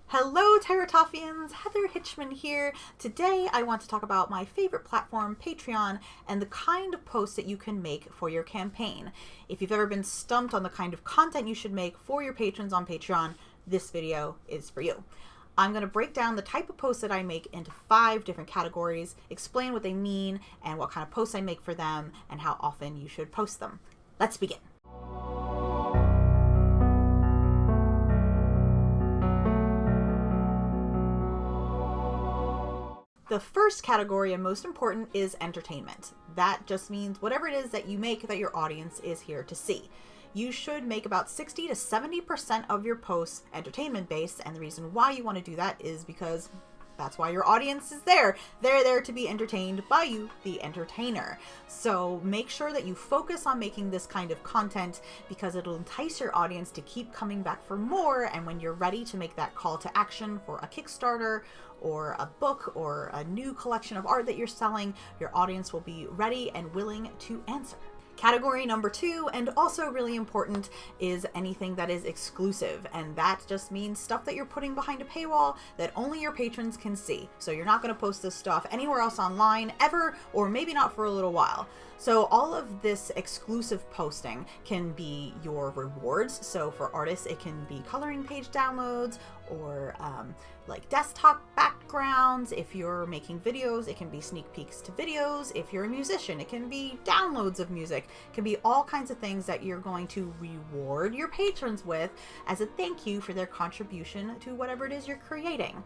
Hello Terratoffians, Heather Hitchman here. Today I want to talk about my favorite platform, Patreon, and the kind of posts that you can make for your campaign. If you've ever been stumped on the kind of content you should make for your patrons on Patreon, this video is for you. I'm going to break down the type of posts that I make into 5 different categories, explain what they mean and what kind of posts I make for them, and how often you should post them. Let's begin. The first category and most important is entertainment. That just means whatever it is that you make that your audience is here to see. You should make about 60 to 70% of your posts entertainment based, and the reason why you want to do that is because that's why your audience is there. They're there to be entertained by you, the entertainer. So make sure that you focus on making this kind of content because it'll entice your audience to keep coming back for more. And when you're ready to make that call to action for a Kickstarter or a book or a new collection of art that you're selling, your audience will be ready and willing to answer. Category number 2, and also really important, is anything that is exclusive. And that just means stuff that you're putting behind a paywall that only your patrons can see. So you're not going to post this stuff anywhere else online ever, or maybe not for a little while. So all of this exclusive posting can be your rewards. So for artists, it can be coloring page downloads or like desktop backgrounds. If you're making videos, it can be sneak peeks to videos. If you're a musician, it can be downloads of music. It can be all kinds of things that you're going to reward your patrons with as a thank you for their contribution to whatever it is you're creating.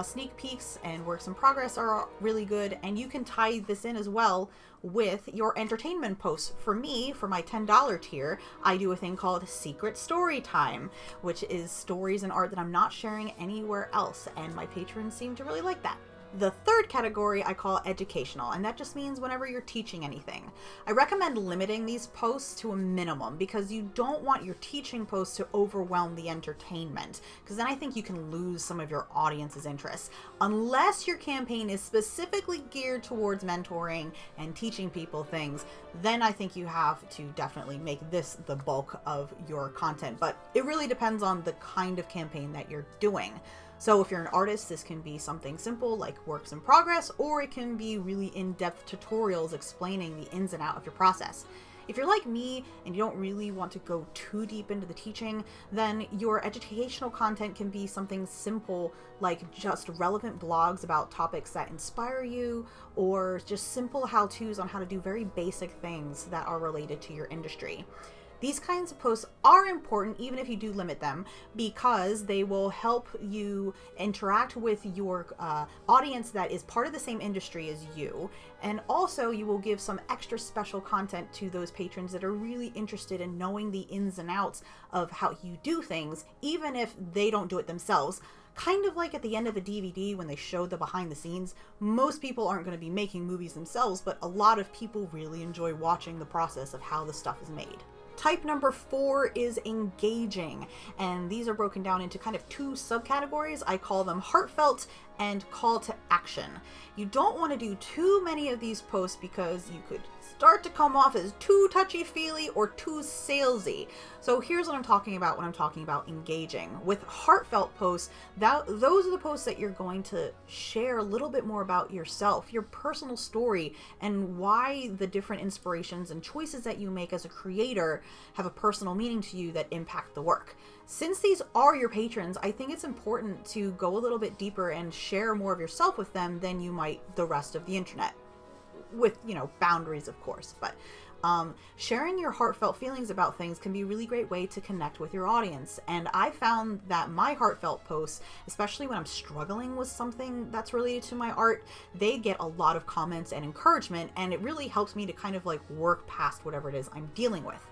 Sneak peeks and works in progress are really good, and you can tie this in as well with your entertainment posts. For me, for my $10 tier, I do a thing called Secret Story Time, which is stories and art that I'm not sharing anywhere else, and my patrons seem to really like that. The third category I call educational, and that just means whenever you're teaching anything. I recommend limiting these posts to a minimum because you don't want your teaching posts to overwhelm the entertainment, because then I think you can lose some of your audience's interest. Unless your campaign is specifically geared towards mentoring and teaching people things, then I think you have to definitely make this the bulk of your content. But it really depends on the kind of campaign that you're doing. So if you're an artist, this can be something simple like works in progress, or it can be really in-depth tutorials explaining the ins and outs of your process. If you're like me and you don't really want to go too deep into the teaching, then your educational content can be something simple like just relevant blogs about topics that inspire you, or just simple how-tos on how to do very basic things that are related to your industry. These kinds of posts are important even if you do limit them, because they will help you interact with your audience that is part of the same industry as you. And also you will give some extra special content to those patrons that are really interested in knowing the ins and outs of how you do things, even if they don't do it themselves. Kind of like at the end of a DVD when they show the behind the scenes. Most people aren't going to be making movies themselves, but a lot of people really enjoy watching the process of how the stuff is made. Type number 4 is engaging, and these are broken down into kind of 2 subcategories. I call them heartfelt and call to action. You don't want to do too many of these posts because you could start to come off as too touchy-feely or too salesy. So here's what I'm talking about when I'm talking about engaging. With heartfelt posts, those are the posts that you're going to share a little bit more about yourself, your personal story, and why the different inspirations and choices that you make as a creator have a personal meaning to you that impact the work. Since these are your patrons, I think it's important to go a little bit deeper and share more of yourself with them than you might the rest of the internet. With, boundaries, of course, but sharing your heartfelt feelings about things can be a really great way to connect with your audience. And I found that my heartfelt posts, especially when I'm struggling with something that's related to my art, they get a lot of comments and encouragement, and it really helps me to kind of like work past whatever it is I'm dealing with.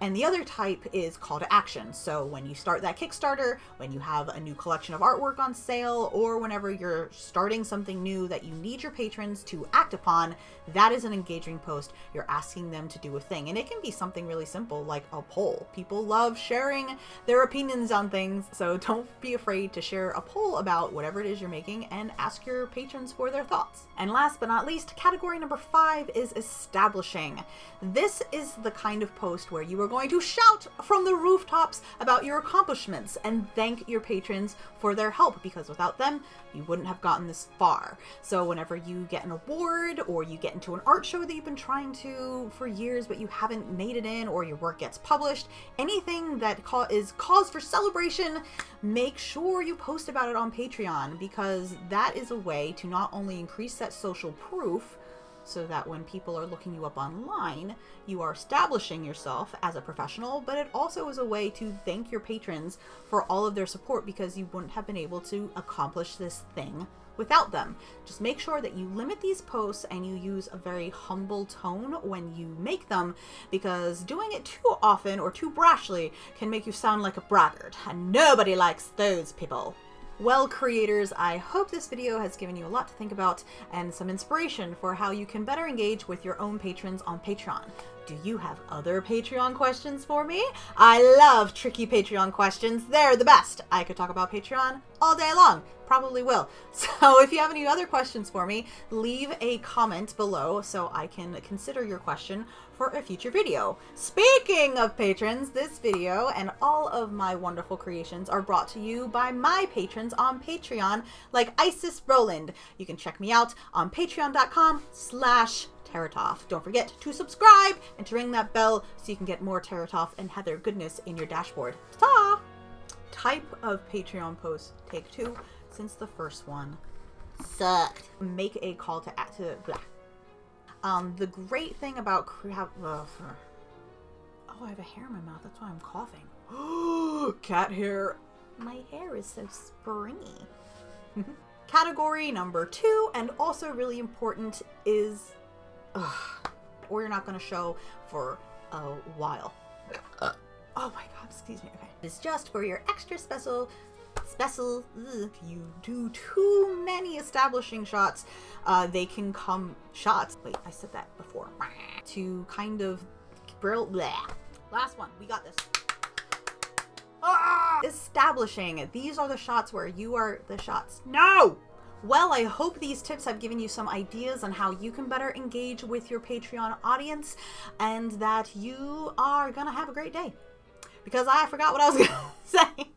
And the other type is call to action. So when you start that Kickstarter, when you have a new collection of artwork on sale, or whenever you're starting something new that you need your patrons to act upon, that is an engaging post. You're asking them to do a thing. And it can be something really simple like a poll. People love sharing their opinions on things, so don't be afraid to share a poll about whatever it is you're making and ask your patrons for their thoughts. And last but not least, category number 5 is establishing. This is the kind of post where you are are going to shout from the rooftops about your accomplishments and thank your patrons for their help, because without them, you wouldn't have gotten this far. So whenever you get an award or you get into an art show that you've been trying to for years but you haven't made it in, or your work gets published, anything that is cause for celebration, make sure you post about it on Patreon, because that is a way to not only increase that social proof, so that when people are looking you up online, you are establishing yourself as a professional, but it also is a way to thank your patrons for all of their support, because you wouldn't have been able to accomplish this thing without them. Just make sure that you limit these posts and you use a very humble tone when you make them, because doing it too often or too brashly can make you sound like a braggart, and nobody likes those people. Well, creators, I hope this video has given you a lot to think about and some inspiration for how you can better engage with your own patrons on Patreon. Do you have other Patreon questions for me? I love tricky Patreon questions. They're the best. I could talk about Patreon all day long. Probably will. So if you have any other questions for me, leave a comment below so I can consider your question for a future video. Speaking of patrons, this video and all of my wonderful creations are brought to you by my patrons on Patreon, like Isis Roland. You can check me out on patreon.com/Terratoff. Don't forget to subscribe and to ring that bell so you can get more Terratoff and Heather goodness in your dashboard. Ta-ta! Type of Patreon post, take 2, since the first one sucked. Make a call to blah. The great thing about oh, I have a hair in my mouth. That's why I'm coughing. Cat hair. My hair is so springy. Category number 2, and also really important, is or you're not going to show for a while. Oh my god, excuse me. Okay. It's just for your extra special. If you do too many establishing shots, they can come shots. Wait, I said that before. To kind of blah. Last one. We got this. Establishing. These are the shots where you are the shots. No! Well, I hope these tips have given you some ideas on how you can better engage with your Patreon audience, and that you are gonna have a great day. Because I forgot what I was gonna say.